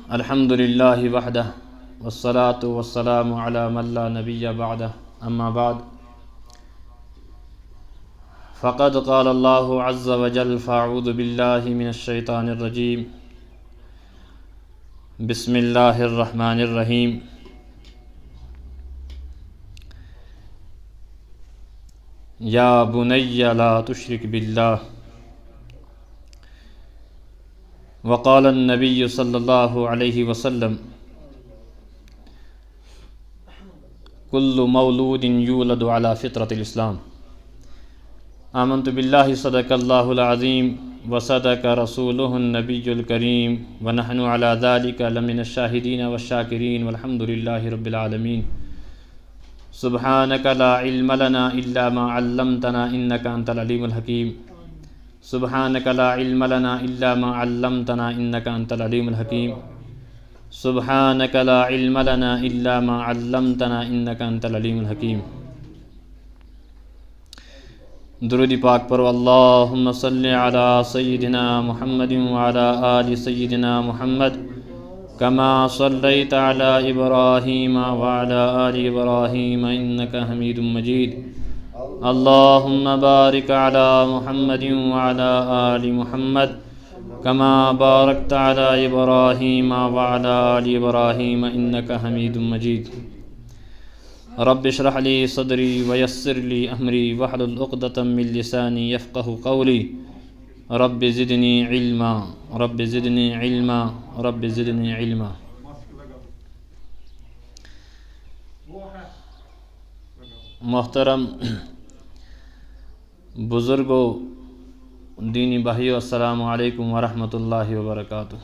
الحمد للہ وحدہ والصلاة والسلام علی من لا نبی بعدہ اما بعد فقد قال اللہ عز وجل فاعوذ باللہ من الشیطان الرجیم بسم اللہ الرحمن الرحیم یا بنی لا تشرک باللہ وقال النبی صلی اللہ علیہ وسلم کل مولود یولد علی فطرۃ الاسلام آمنت باللہ صدق اللہ العظیم وصدق رسولہ النبی الکریم ونحن علی ذلک لمن الشاہدین والشاکرین والحمد للہ رب العالمین سبحانک لا علم لنا الا ما علمتنا انک انت العلیم الحکیم سبحانک لا علم لنا الا ما علمتنا انک انت العلیم الحکیم سبحانک لا علم لنا الا ما علمتنا انک انت العلیم الحکیم۔ درود پاک پڑھو اللہم صلی علی سیدنا محمد وعلی آل سیدنا محمد کما صلیت علی ابراہیم وعلی آل ابراہیم انک حمید مجید۔ اللہم بارک علی محمد وعلی آل محمد کما بارکت علی ابراہیم وعلی آل ابراہیم انک حمید مجید۔ رب اشرح لی صدری ویسر لی امری واحلل عقدۃ من لسانی یفقہوا قولی رب زدنی علما رب زدنی علما رب زدنی علما۔ محترم بزرگوں، دینی بھائیو، السلام علیکم ورحمۃ اللہ وبرکاتہ۔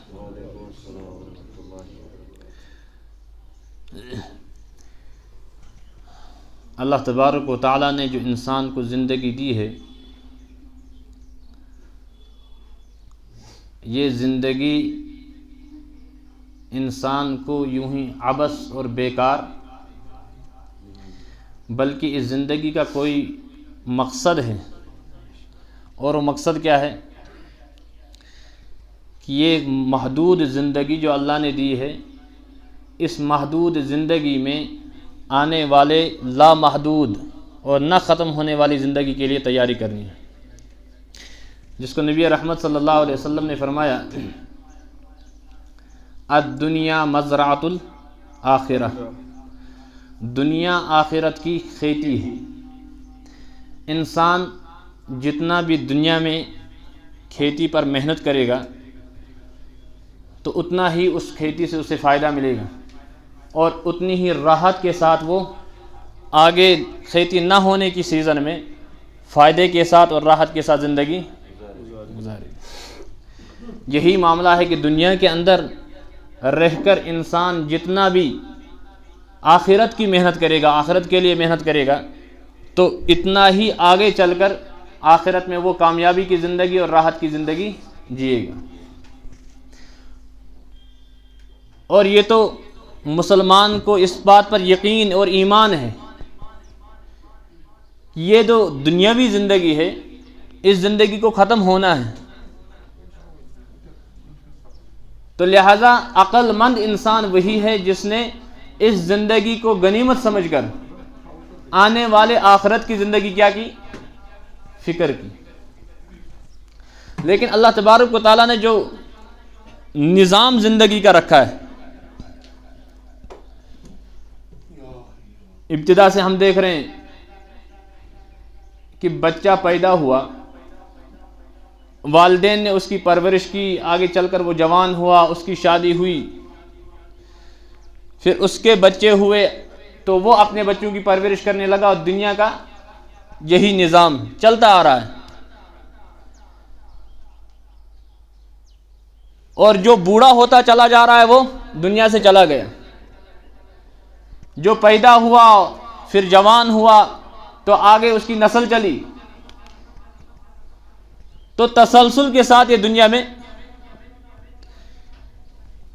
اللہ تبارک و تعالیٰ نے جو انسان کو زندگی دی ہے، یہ زندگی انسان کو یوں ہی عبث اور بیکار، بلکہ اس زندگی کا کوئی مقصد ہے، اور وہ مقصد کیا ہے کہ یہ محدود زندگی جو اللہ نے دی ہے، اس محدود زندگی میں آنے والے لامحدود اور نہ ختم ہونے والی زندگی کے لیے تیاری کرنی ہے، جس کو نبی رحمت صلی اللہ علیہ وسلم نے فرمایا الدنیا مزرعۃ الآخرہ، دنیا آخرت کی کھیتی ہے۔ انسان جتنا بھی دنیا میں کھیتی پر محنت کرے گا تو اتنا ہی اس کھیتی سے اسے فائدہ ملے گا، اور اتنی ہی راحت کے ساتھ وہ آگے کھیتی نہ ہونے کی سیزن میں فائدے کے ساتھ اور راحت کے ساتھ زندگی گزارے گا۔ یہی معاملہ ہے کہ دنیا کے اندر رہ کر انسان جتنا بھی آخرت کی محنت کرے گا، آخرت کے لیے محنت کرے گا، تو اتنا ہی آگے چل کر آخرت میں وہ کامیابی کی زندگی اور راحت کی زندگی جیے گا۔ اور یہ تو مسلمان کو اس بات پر یقین اور ایمان ہے، یہ جو دنیاوی زندگی ہے، اس زندگی کو ختم ہونا ہے، تو لہذا عقل مند انسان وہی ہے جس نے اس زندگی کو غنیمت سمجھ کر آنے والے آخرت کی زندگی کیا کی، فکر کی۔ لیکن اللہ تبارک و تعالیٰ نے جو نظام زندگی کا رکھا ہے، ابتدا سے ہم دیکھ رہے ہیں کہ بچہ پیدا ہوا، والدین نے اس کی پرورش کی، آگے چل کر وہ جوان ہوا، اس کی شادی ہوئی، پھر اس کے بچے ہوئے تو وہ اپنے بچوں کی پرورش کرنے لگا، اور دنیا کا یہی نظام چلتا آ رہا ہے۔ اور جو بوڑھا ہوتا چلا جا رہا ہے وہ دنیا سے چلا گیا، جو پیدا ہوا پھر جوان ہوا تو آگے اس کی نسل چلی، تو تسلسل کے ساتھ یہ دنیا میں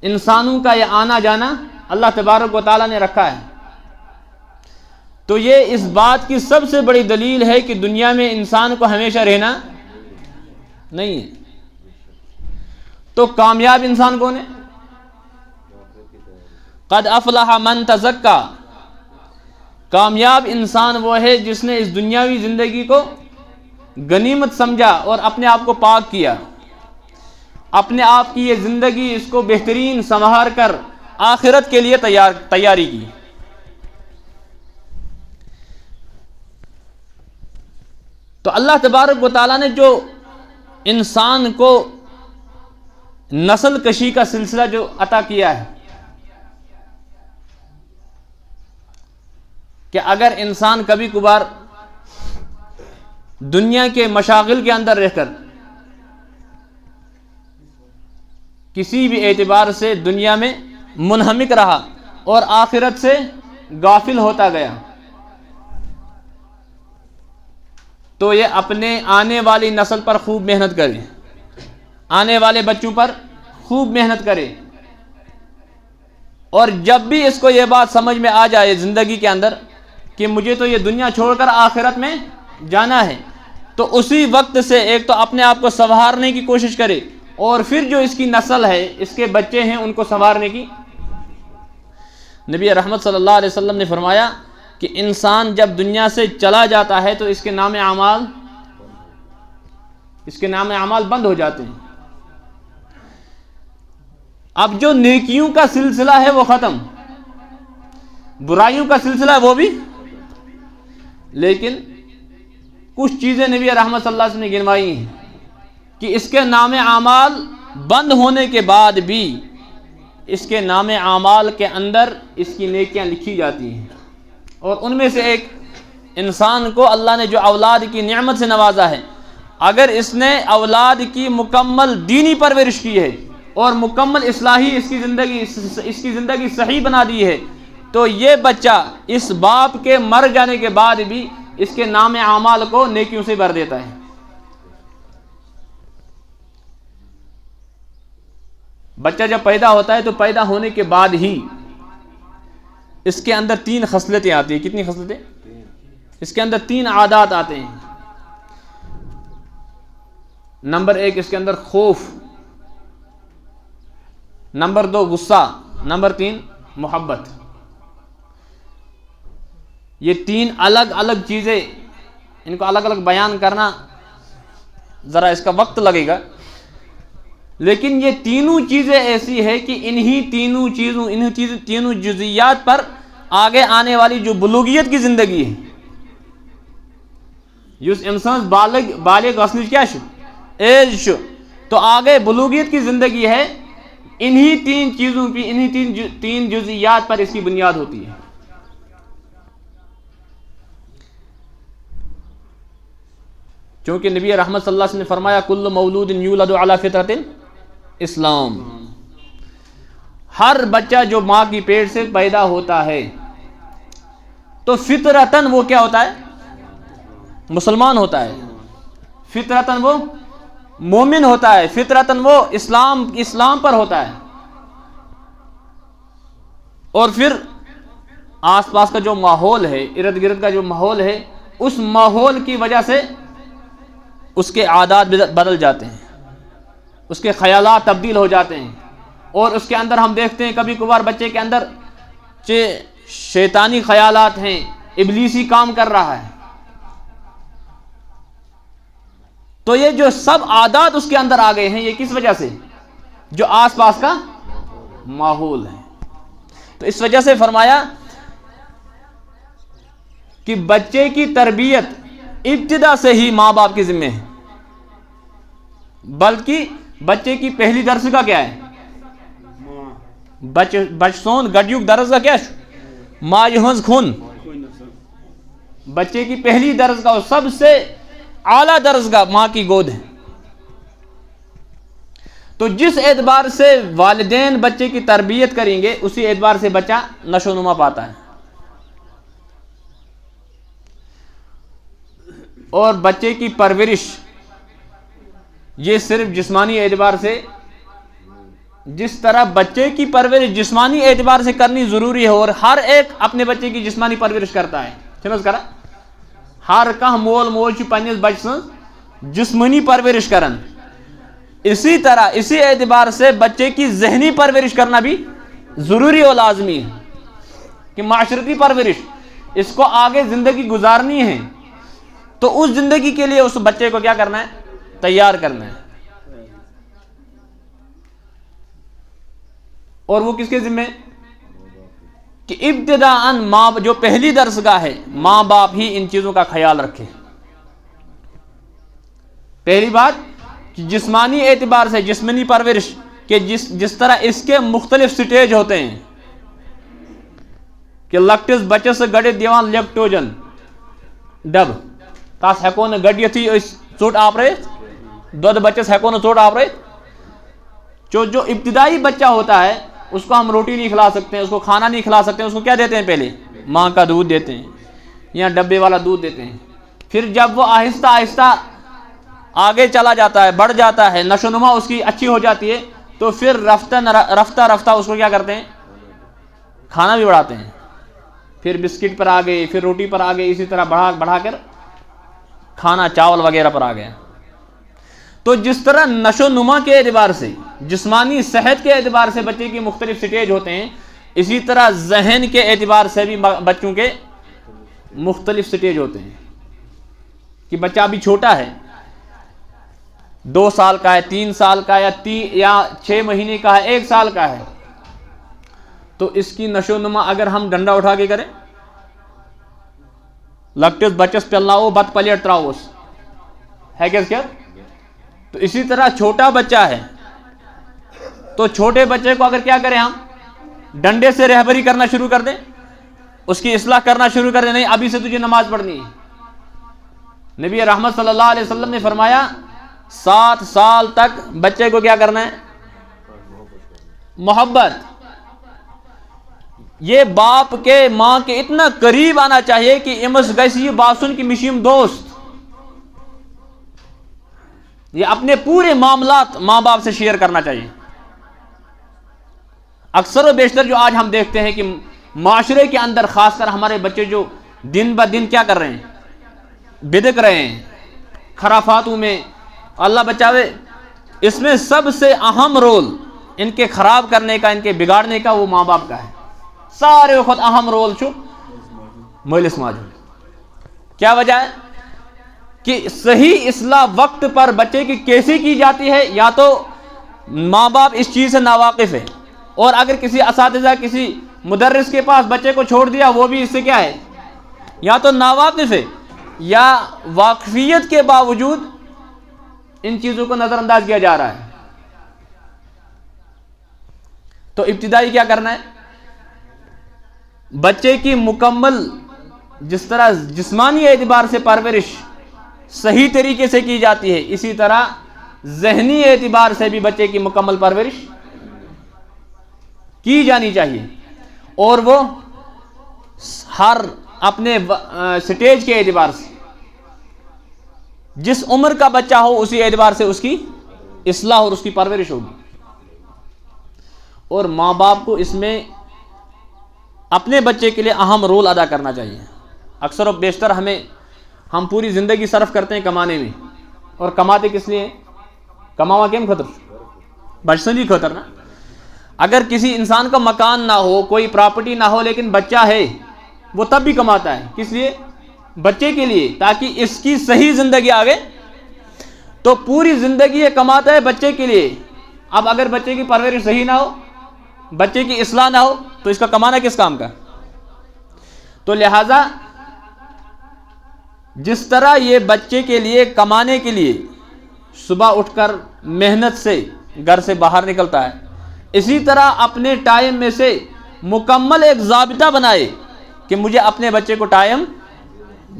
انسانوں کا یہ آنا جانا اللہ تبارک و تعالیٰ نے رکھا ہے۔ تو یہ اس بات کی سب سے بڑی دلیل ہے کہ دنیا میں انسان کو ہمیشہ رہنا نہیں ہے۔ تو کامیاب انسان کون ہے؟ قد افلح من تزکا، کامیاب انسان وہ ہے جس نے اس دنیاوی زندگی کو غنیمت سمجھا اور اپنے آپ کو پاک کیا، اپنے آپ کی یہ زندگی اس کو بہترین سنوار کر آخرت کے لیے تیاری کی۔ تو اللہ تبارک و تعالیٰ نے جو انسان کو نسل کشی کا سلسلہ جو عطا کیا ہے کہ اگر انسان کبھی کبھار دنیا کے مشاغل کے اندر رہ کر کسی بھی اعتبار سے دنیا میں منہمک رہا اور آخرت سے غافل ہوتا گیا، تو یہ اپنے آنے والی نسل پر خوب محنت کرے، آنے والے بچوں پر خوب محنت کرے، اور جب بھی اس کو یہ بات سمجھ میں آ جائے زندگی کے اندر کہ مجھے تو یہ دنیا چھوڑ کر آخرت میں جانا ہے، تو اسی وقت سے ایک تو اپنے آپ کو سنوارنے کی کوشش کرے، اور پھر جو اس کی نسل ہے، اس کے بچے ہیں، ان کو سنوارنے کی۔ نبی رحمت صلی اللہ علیہ وسلم نے فرمایا کہ انسان جب دنیا سے چلا جاتا ہے تو اس کے نام اعمال بند ہو جاتے ہیں۔ اب جو نیکیوں کا سلسلہ ہے وہ ختم، برائیوں کا سلسلہ ہے وہ بھی، لیکن کچھ چیزیں نبی رحمت صلی اللہ علیہ وسلم نے گنوائی ہیں کہ اس کے نام اعمال بند ہونے کے بعد بھی اس کے نام اعمال کے اندر اس کی نیکیاں لکھی جاتی ہیں، اور ان میں سے ایک انسان کو اللہ نے جو اولاد کی نعمت سے نوازا ہے، اگر اس نے اولاد کی مکمل دینی پرورش کی ہے اور مکمل اصلاحی اس کی زندگی صحیح بنا دی ہے، تو یہ بچہ اس باپ کے مر جانے کے بعد بھی اس کے نام اعمال کو نیکیوں سے بھر دیتا ہے۔ بچہ جب پیدا ہوتا ہے تو پیدا ہونے کے بعد ہی اس کے اندر 3 خصلتیں آتی ہیں۔ کتنی خصلتیں؟ اس کے اندر 3 عادات آتے ہیں۔ نمبر 1 اس کے اندر خوف، نمبر 2 غصہ، نمبر 3 محبت۔ یہ 3 الگ الگ چیزیں، ان کو الگ الگ بیان کرنا ذرا اس کا وقت لگے گا، لیکن یہ تینوں چیزیں ایسی ہے کہ انہی تینوں جزئیات پر آگے آنے والی جو بلوغیت کی زندگی ہے، یس انسان بالغ گژھنٕچ کیا چھُ ایج چھُ، تو آگے بلوغیت کی زندگی ہے، انہی 3 چیزوں کی، انہی 3 جزئیات پر اس کی بنیاد ہوتی ہے۔ چونکہ نبی رحمت صلی اللہ علیہ وسلم نے فرمایا کل مولود یولد علی فطرۃ اسلام، ہر بچہ جو ماں کی پیٹ سے پیدا ہوتا ہے تو فطرتاً وہ کیا ہوتا ہے؟ مسلمان ہوتا ہے، فطرتاً وہ مومن ہوتا ہے، فطرتاً وہ اسلام پر ہوتا ہے، اور پھر آس پاس کا جو ماحول ہے، ارد گرد کا جو ماحول ہے، اس ماحول کی وجہ سے اس کے عادات بدل جاتے ہیں، اس کے خیالات تبدیل ہو جاتے ہیں، اور اس کے اندر ہم دیکھتے ہیں کبھی کبھار بچے کے اندر شیطانی خیالات ہیں، ابلیسی کام کر رہا ہے، تو یہ جو سب عادات اس کے اندر آ گئے ہیں، یہ کس وجہ سے؟ جو آس پاس کا ماحول ہے۔ تو اس وجہ سے فرمایا کہ بچے کی تربیت ابتدا سے ہی ماں باپ کے ذمہ ہے، بلکہ بچے کی پہلی درس کا کیا ہے؟ بچسون گڈیوک درس کا کیا ہے؟ ماں یہنز خون۔ بچے کی پہلی درس کا، سب سے اعلیٰ درس کا ماں کی گود ہے۔ تو جس اعتبار سے والدین بچے کی تربیت کریں گے، اسی اعتبار سے بچہ نشو و نما پاتا ہے۔ اور بچے کی پرورش یہ صرف جسمانی اعتبار سے، جس طرح بچے کی پرورش جسمانی اعتبار سے کرنی ضروری ہے، اور ہر ایک اپنے بچے کی جسمانی پرورش کرتا ہے، سمجھ کرا ہر کہاں مول موج پنس بچ سن جسمانی پرورش کرن، اسی طرح اسی اعتبار سے بچے کی ذہنی پرورش کرنا بھی ضروری اور لازمی ہے کہ معاشرتی پرورش اس کو آگے زندگی گزارنی ہے تو اس زندگی کے لیے اس بچے کو کیا کرنا ہے؟ تیار کرنا ہے. اور وہ کس کے ذمہ؟ کہ ابتداءً ماں، جو پہلی درسگاہ ہے، ماں باپ ہی ان چیزوں کا خیال رکھے. پہلی بات کہ جسمانی اعتبار سے جسمانی پرورش کہ جس طرح اس کے مختلف سٹیج ہوتے ہیں کہ لکٹس بچس گڑ دیوان لیکٹوجن ڈب تاس ہیکو نہ گڑیتھی ژوٹ آپرائت دودھ بچس ہیکو نہ ژوٹ آپرائت. جو ابتدائی بچہ ہوتا ہے اس کو ہم روٹی نہیں کھلا سکتے ہیں، اس کو کھانا نہیں کھلا سکتے ہیں، اس کو کیا دیتے ہیں؟ پہلے ماں کا دودھ دیتے ہیں یا ڈبے والا دودھ دیتے ہیں. پھر جب وہ آہستہ آہستہ آگے چلا جاتا ہے، بڑھ جاتا ہے، نشو و نما اس کی اچھی ہو جاتی ہے، تو پھر رفتہ رفتہ اس کو کیا کرتے ہیں؟ کھانا بھی بڑھاتے ہیں. پھر بسکٹ پر آ گئے، پھر روٹی پر آ گئے، اسی طرح بڑھا کر کھانا چاول وغیرہ پر آ گیا. تو جس طرح نشو و نما کے اعتبار سے، جسمانی صحت کے اعتبار سے بچے کی مختلف سٹیج ہوتے ہیں، اسی طرح ذہن کے اعتبار سے بھی بچوں کے مختلف سٹیج ہوتے ہیں. کہ بچہ ابھی چھوٹا ہے، 2 سال کا ہے، 3 سال کا ہے یا 6 مہینے کا ہے، 1 سال کا ہے، تو اس کی نشو و نما اگر ہم ڈنڈا اٹھا کے کریں، لکٹس بچس پلناؤ بت پلیٹ تراؤس ہے کیا؟ تو اسی طرح چھوٹا بچہ ہے تو چھوٹے بچے کو اگر کیا کریں ہم؟ ڈنڈے سے رہبری کرنا شروع کر دیں، اس کی اصلاح کرنا شروع کر دیں، نہیں ابھی سے تجھے نماز پڑھنی ہے. نبی رحمت صلی اللہ علیہ وسلم نے فرمایا 7 سال تک بچے کو کیا کرنا ہے؟ محبت. یہ باپ کے ماں کے اتنا قریب آنا چاہیے کہ امس گیسی باسن کی مشیم دوست. یہ اپنے پورے معاملات ماں باپ سے شیئر کرنا چاہیے. اکثر و بیشتر جو آج ہم دیکھتے ہیں کہ معاشرے کے اندر خاص کر ہمارے بچے جو دن بہ دن کیا کر رہے ہیں؟ بدک رہے ہیں خرافاتوں میں، اللہ بچاوے. اس میں سب سے اہم رول ان کے خراب کرنے کا، ان کے بگاڑنے کا وہ ماں باپ کا ہے. سارے وقت اہم رول چھو مالس ماجو. کیا وجہ ہے؟ کہ صحیح اصلاح وقت پر بچے کی کیسے کی جاتی ہے، یا تو ماں باپ اس چیز سے ناواقف ہے، اور اگر کسی اساتذہ کسی مدرس کے پاس بچے کو چھوڑ دیا وہ بھی اس سے کیا ہے؟ یا تو ناواقف ہے یا واقفیت کے باوجود ان چیزوں کو نظر انداز کیا جا رہا ہے. تو ابتدائی کیا کرنا ہے؟ بچے کی مکمل جس طرح جسمانی اعتبار سے پرورش صحیح طریقے سے کی جاتی ہے، اسی طرح ذہنی اعتبار سے بھی بچے کی مکمل پرورش کی جانی چاہیے. اور وہ ہر اپنے سٹیج کے اعتبار سے جس عمر کا بچہ ہو اسی اعتبار سے اس کی اصلاح اور اس کی پرورش ہوگی. اور ماں باپ کو اس میں اپنے بچے کے لیے اہم رول ادا کرنا چاہیے. اکثر و بیشتر ہم پوری زندگی صرف کرتے ہیں کمانے میں، اور کماتے کس لیے؟ کماوا کیم خطر؟ بچسنی خطر نا. اگر کسی انسان کا مکان نہ ہو، کوئی پراپرٹی نہ ہو، لیکن بچہ ہے، وہ تب بھی کماتا ہے. کس لیے؟ بچے کے لیے، تاکہ اس کی صحیح زندگی آگے. تو پوری زندگی یہ کماتا ہے بچے کے لیے. اب اگر بچے کی پرورش صحیح نہ ہو، بچے کی اصلاح نہ ہو، تو اس کا کمانا کس کام کا؟ تو لہذا جس طرح یہ بچے کے لیے کمانے کے لیے صبح اٹھ کر محنت سے گھر سے باہر نکلتا ہے، اسی طرح اپنے ٹائم میں سے مکمل ایک ضابطہ بنائے کہ مجھے اپنے بچے کو ٹائم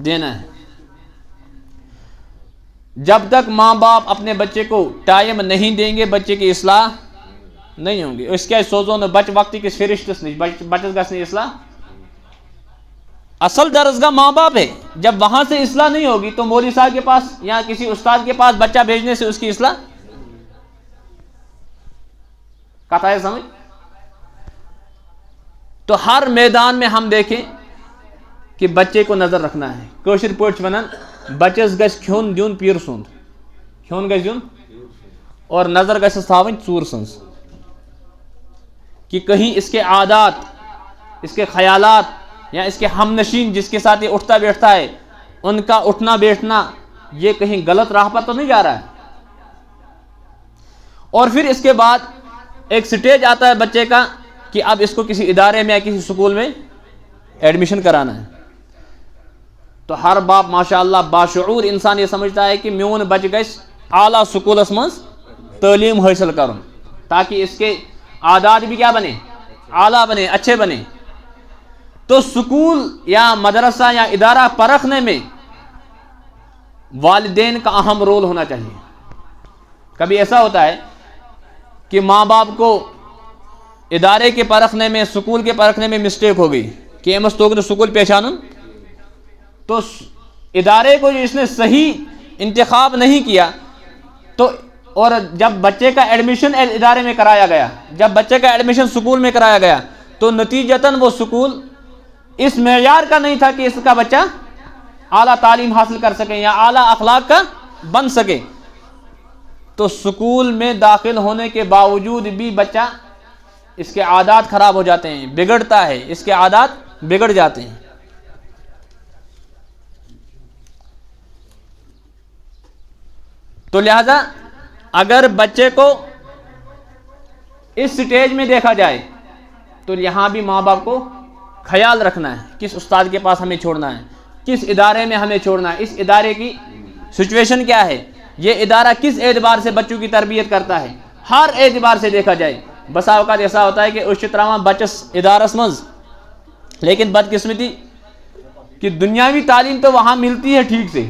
دینا ہے. جب تک ماں باپ اپنے بچے کو ٹائم نہیں دیں گے بچے کی اصلاح نہیں ہوں گی. اس کے سوزوں نے بچ وقتی کس فرشتس نہیں بچت گس نہیں اصلاح. اصل درسگاہ ماں باپ ہے. جب وہاں سے اصلاح نہیں ہوگی تو مولوی صاحب کے پاس یا کسی استاد کے پاس بچہ بھیجنے سے اس کی اصلاح کہتا ہے سمجھ. تو ہر میدان میں ہم دیکھیں کہ بچے کو نظر رکھنا ہے. کوشر پوچھ ونن بچس گس کھیون دیون پیر سند، کھیون گس دیون اور نظر گس تھاون ژور سنز. کہ کہیں اس کے عادات، اس کے خیالات یا اس کے ہم نشین جس کے ساتھ یہ اٹھتا بیٹھتا ہے ان کا اٹھنا بیٹھنا یہ کہیں غلط راہ پر تو نہیں جا رہا ہے. اور پھر اس کے بعد ایک سٹیج آتا ہے بچے کا کہ اب اس کو کسی ادارے میں یا کسی سکول میں ایڈمیشن کرانا ہے. تو ہر باپ ماشاءاللہ باشعور انسان یہ سمجھتا ہے کہ میون بچہ گژھِ اعلیٰ سکولس منٛز تعلیم حاصل کرن تاکہ اس کے عادات بھی کیا بنے، اعلیٰ بنے، اچھے بنے. تو سکول یا مدرسہ یا ادارہ پرکھنے میں والدین کا اہم رول ہونا چاہیے. کبھی ایسا ہوتا ہے کہ ماں باپ کو ادارے کے پرکھنے میں، سکول کے پرکھنے میں مسٹیک ہو گئی کہ امس تو سکول پہچانن، تو ادارے کو اس نے صحیح انتخاب نہیں کیا. تو اور جب بچے کا ایڈمیشن ادارے میں کرایا گیا، جب بچے کا ایڈمیشن سکول میں کرایا گیا تو نتیجتاً وہ سکول اس معیار کا نہیں تھا کہ اس کا بچہ اعلیٰ تعلیم حاصل کر سکے یا اعلیٰ اخلاق کا بن سکے. تو سکول میں داخل ہونے کے باوجود بھی بچہ اس کے عادات خراب ہو جاتے ہیں، بگڑتا ہے، اس کے عادات بگڑ جاتے ہیں. تو لہذا اگر بچے کو اس سٹیج میں دیکھا جائے تو یہاں بھی ماں باپ کو خیال رکھنا ہے کس استاد کے پاس ہمیں چھوڑنا ہے، کس ادارے میں ہمیں چھوڑنا ہے، اس ادارے کی سچویشن کیا ہے، یہ ادارہ کس اعتبار سے بچوں کی تربیت کرتا ہے، ہر اعتبار سے دیکھا جائے. بسا اوقات ایسا ہوتا ہے کہ اس طرح بچس ادارس مز لیکن بدقسمتی کہ دنیاوی تعلیم تو وہاں ملتی ہے ٹھیک سے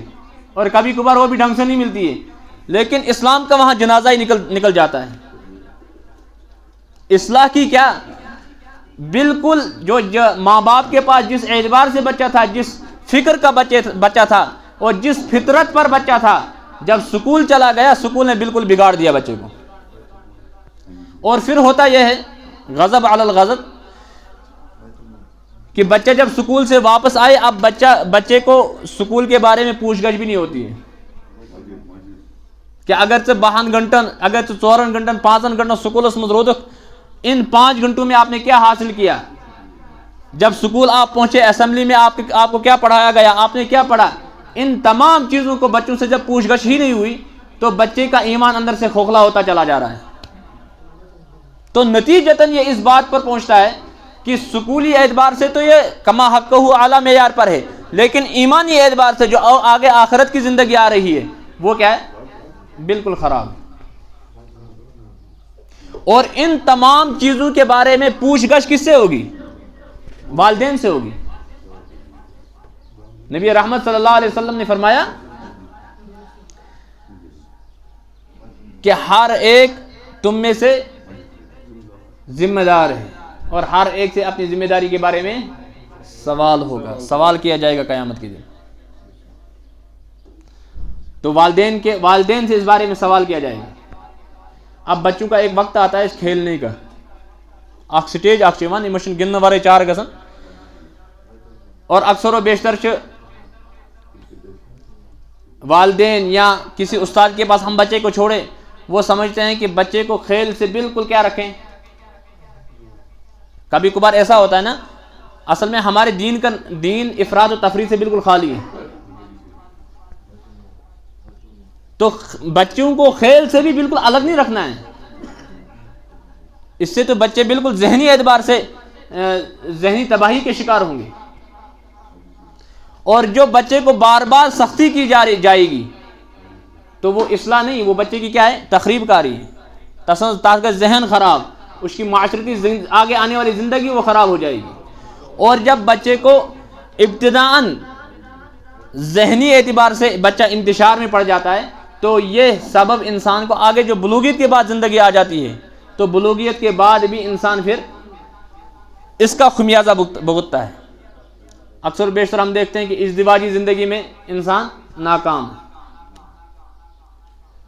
اور کبھی کبھار وہ بھی ڈھنگ سے نہیں ملتی ہے، لیکن اسلام کا وہاں جنازہ ہی نکل جاتا ہے. اصلاح کی کیا، بالکل جو ماں باپ کے پاس جس اعتبار سے بچہ تھا، جس فکر کا بچہ تھا اور جس فطرت پر بچہ تھا، جب سکول چلا گیا سکول نے بالکل بگاڑ دیا بچے کو. اور پھر ہوتا یہ ہے غضب علی الغضب کہ بچہ جب سکول سے واپس آئے اب بچے کو سکول کے بارے میں پوچھ گچھ بھی نہیں ہوتی ہے کہ اگرچہ 12 گھنٹن اگرچہ 4 گھنٹن 5 گھنٹن سکولس مز رودک، ان 5 گھنٹوں میں آپ نے کیا حاصل کیا، جب سکول آپ پہنچے اسمبلی میں آپ کو کیا پڑھایا گیا، آپ نے کیا پڑھا. ان تمام چیزوں کو بچوں سے جب پوچھ گچھ ہی نہیں ہوئی تو بچے کا ایمان اندر سے کھوکھلا ہوتا چلا جا رہا ہے. تو نتیجتاً یہ اس بات پر پہنچتا ہے کہ سکولی اعتبار سے تو یہ کما حق ہو اعلیٰ معیار پر ہے، لیکن ایمانی اعتبار سے جو آگے آخرت کی زندگی آ رہی ہے وہ کیا ہے، بالکل خراب. اور ان تمام چیزوں کے بارے میں پوچھ گچھ کس سے ہوگی، والدین سے ہوگی. نبی رحمت صلی اللہ علیہ وسلم نے فرمایا کہ ہر ایک تم میں سے ذمہ دار ہے اور ہر ایک سے اپنی ذمہ داری کے بارے میں سوال ہوگا، سوال کیا جائے گا قیامت کے دن. تو والدین سے اس بارے میں سوال کیا جائے گا. اب بچوں کا ایک وقت آتا ہے اس کھیلنے کا، اخ سٹیج اخ چیوان ایمشن گن ورے 4 گژھن، اور اکثر و بیشتر والدین یا کسی استاد کے پاس ہم بچے کو چھوڑے وہ سمجھتے ہیں کہ بچے کو کھیل سے بالکل کیا رکھیں. کبھی کبھار ایسا ہوتا ہے نا، اصل میں ہمارے دین افراد و تفریح سے بالکل خالی ہے. تو بچوں کو کھیل سے بھی بالکل الگ نہیں رکھنا ہے. اس سے تو بچے بالکل ذہنی اعتبار سے ذہنی تباہی کے شکار ہوں گے. اور جو بچے کو بار بار سختی کی جائے گی تو وہ اصلاح نہیں، وہ بچے کی کیا ہے، تخریب کاری ہے. تاکہ ذہن خراب، اس کی معاشرتی آگے آنے والی زندگی وہ خراب ہو جائے گی. اور جب بچے کو ابتداءً ذہنی اعتبار سے بچہ انتشار میں پڑ جاتا ہے تو یہ سبب انسان کو آگے جو بلوغیت کے بعد زندگی آ جاتی ہے تو بلوغیت کے بعد بھی انسان پھر اس کا خمیازہ بھگتتا ہے. اکثر بیشتر ہم دیکھتے ہیں کہ ازدواجی زندگی میں انسان ناکام ہے.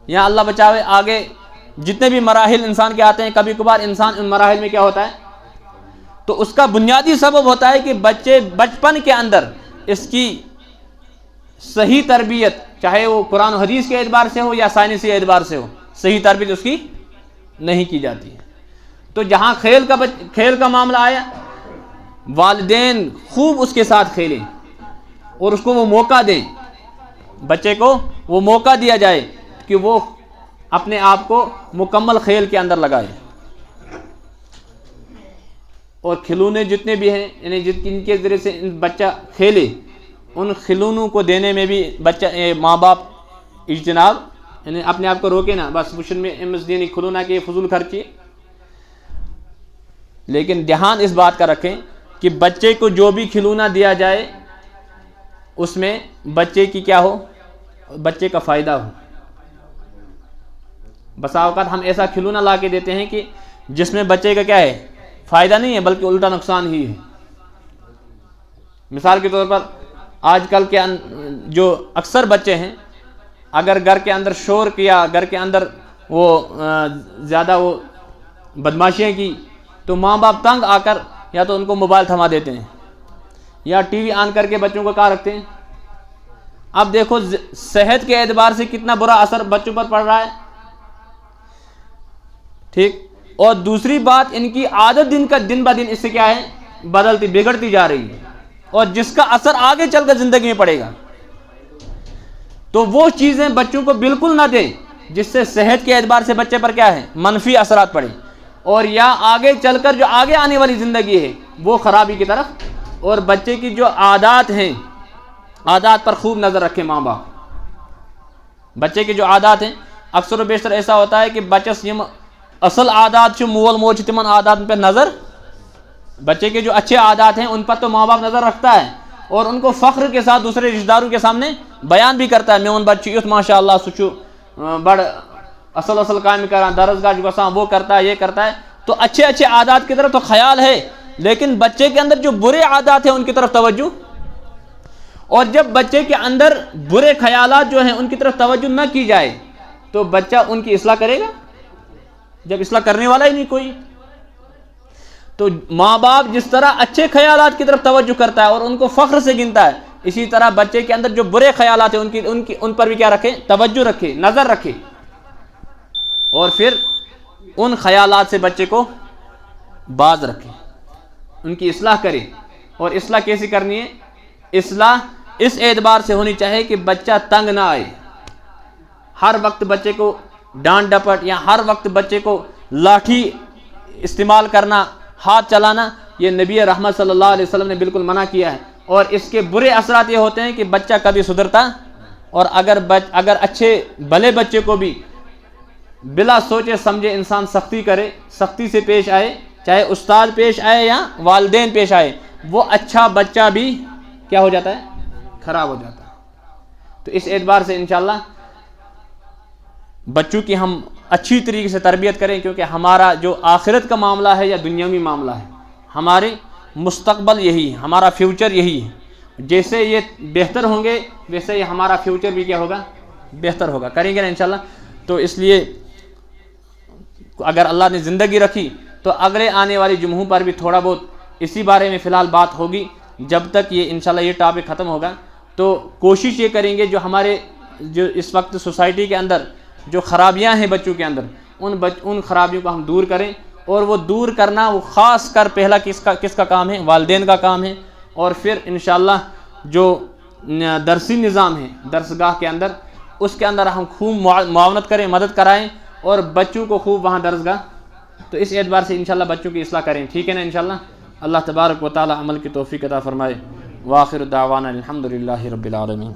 یہاں اللہ بچاوے آگے جتنے بھی مراحل انسان کے آتے ہیں کبھی کبھار انسان ان مراحل میں کیا ہوتا ہے تو اس کا بنیادی سبب ہوتا ہے کہ بچے بچپن کے اندر اس کی صحیح تربیت، چاہے وہ قرآن و حدیث کے اعتبار سے ہو یا سائنسی اعتبار سے ہو، صحیح تربیت اس کی نہیں کی جاتی ہے. تو جہاں کھیل کا معاملہ آیا، والدین خوب اس کے ساتھ کھیلیں اور اس کو وہ موقع دیں، بچے کو وہ موقع دیا جائے کہ وہ اپنے آپ کو مکمل کھیل کے اندر لگائے. اور کھلونے جتنے بھی ہیں یعنی جن کے ذریعے سے بچہ کھیلے، ان کھلونوں کو دینے میں بھی بچہ ماں باپ اجتناب، یعنی اپنے آپ کو روکے نا بس وشن میں امس دینی کھلونا کے فضول خرچی، لیکن دھیان اس بات کا رکھیں کہ بچے کو جو بھی کھلونا دیا جائے اس میں بچے کی کیا ہو، بچے کا فائدہ ہو. بسا اوقات ہم ایسا کھلونا لا کے دیتے ہیں کہ جس میں بچے کا کیا ہے، فائدہ نہیں ہے بلکہ الٹا نقصان ہی ہے. مثال کے طور پر آج کل کے جو اکثر بچے ہیں، اگر گھر کے اندر شور کیا، گھر کے اندر وہ زیادہ وہ بدماشیاں کی، تو ماں باپ تنگ آ کر یا تو ان کو موبائل تھما دیتے ہیں یا ٹی وی آن کر کے بچوں کو کہاں رکھتے ہیں. اب دیکھو صحت کے اعتبار سے کتنا برا اثر بچوں پر پڑ رہا ہے. ٹھیک. اور دوسری بات، ان کی عادت دن بہ دن اس سے کیا ہے، بدلتی بگڑتی جا رہی ہے، اور جس کا اثر آگے چل کر زندگی میں پڑے گا. تو وہ چیزیں بچوں کو بالکل نہ دیں جس سے صحت کے اعتبار سے بچے پر کیا ہے، منفی اثرات پڑے، اور یا آگے چل کر جو آگے آنے والی زندگی ہے وہ خرابی کی طرف. اور بچے کی جو عادات ہیں، عادات پر خوب نظر رکھیں ماں باپ. بچے کی جو عادات ہیں، اکثر و بیشتر ایسا ہوتا ہے کہ بچس یم اصل عادات چھو مول موج تمن عادات پہ نظر، بچے کے جو اچھے عادات ہیں ان پر تو ماں باپ نظر رکھتا ہے اور ان کو فخر کے ساتھ دوسرے رشتہ داروں کے سامنے بیان بھی کرتا ہے، میون بچہ یوت ماشاء اللہ سچو بڑ اصل کام کران، درسگاہ گسان، وہ کرتا ہے، یہ کرتا ہے. تو اچھے عادات کی طرف تو خیال ہے، لیکن بچے کے اندر جو برے عادات ہیں ان کی طرف توجہ. اور جب بچے کے اندر برے خیالات جو ہیں ان کی طرف توجہ نہ کی جائے تو بچہ ان کی اصلاح کرے گا، جب اصلاح کرنے والا ہی نہیں کوئی. تو ماں باپ جس طرح اچھے خیالات کی طرف توجہ کرتا ہے اور ان کو فخر سے گنتا ہے، اسی طرح بچے کے اندر جو برے خیالات ہیں ان پر بھی کیا رکھے، توجہ رکھے، نظر رکھے، اور پھر ان خیالات سے بچے کو باز رکھے، ان کی اصلاح کرے. اور اصلاح کیسی کرنی ہے؟ اصلاح اس اعتبار سے ہونی چاہیے کہ بچہ تنگ نہ آئے. ہر وقت بچے کو ڈانٹ ڈپٹ یا ہر وقت بچے کو لاٹھی استعمال کرنا، ہاتھ چلانا، یہ نبی رحمت صلی اللہ علیہ وسلم نے بالکل منع کیا ہے. اور اس کے برے اثرات یہ ہوتے ہیں کہ بچہ کبھی سدھرتا، اور اگر اچھے بھلے بچے کو بھی بلا سوچے سمجھے انسان سختی کرے، سختی سے پیش آئے، چاہے استاد پیش آئے یا والدین پیش آئے، وہ اچھا بچہ بھی کیا ہو جاتا ہے، خراب ہو جاتا ہے. تو اس اعتبار سے انشاءاللہ بچوں کی ہم اچھی طریقے سے تربیت کریں، کیونکہ ہمارا جو آخرت کا معاملہ ہے یا دنیاوی معاملہ ہے، ہمارے مستقبل یہی ہے، ہمارا فیوچر یہی ہے. جیسے یہ بہتر ہوں گے ویسے ہی ہمارا فیوچر بھی کیا ہوگا، بہتر ہوگا. کریں گے نا انشاءاللہ. تو اس لیے اگر اللہ نے زندگی رکھی تو اگلے آنے والی جمعوں پر بھی تھوڑا بہت اسی بارے میں فی الحال بات ہوگی. جب تک یہ انشاءاللہ یہ ٹاپک ختم ہوگا تو کوشش یہ کریں گے جو اس وقت سوسائٹی کے اندر جو خرابیاں ہیں بچوں کے اندر، ان خرابیوں کو ہم دور کریں. اور وہ دور کرنا وہ خاص کر پہلا کس کا کام ہے، والدین کا کام ہے. اور پھر انشاءاللہ جو درسی نظام ہے درسگاہ کے اندر، اس کے اندر ہم خوب معاونت کریں، مدد کرائیں، اور بچوں کو خوب وہاں درسگاہ. تو اس اعتبار سے انشاءاللہ بچوں کی اصلاح کریں. ٹھیک ہے نا انشاءاللہ. اللہ تبارک و تعالی عمل کی توفیق عطا فرمائے. وآخر دعوانا الحمدللہ رب العالمین.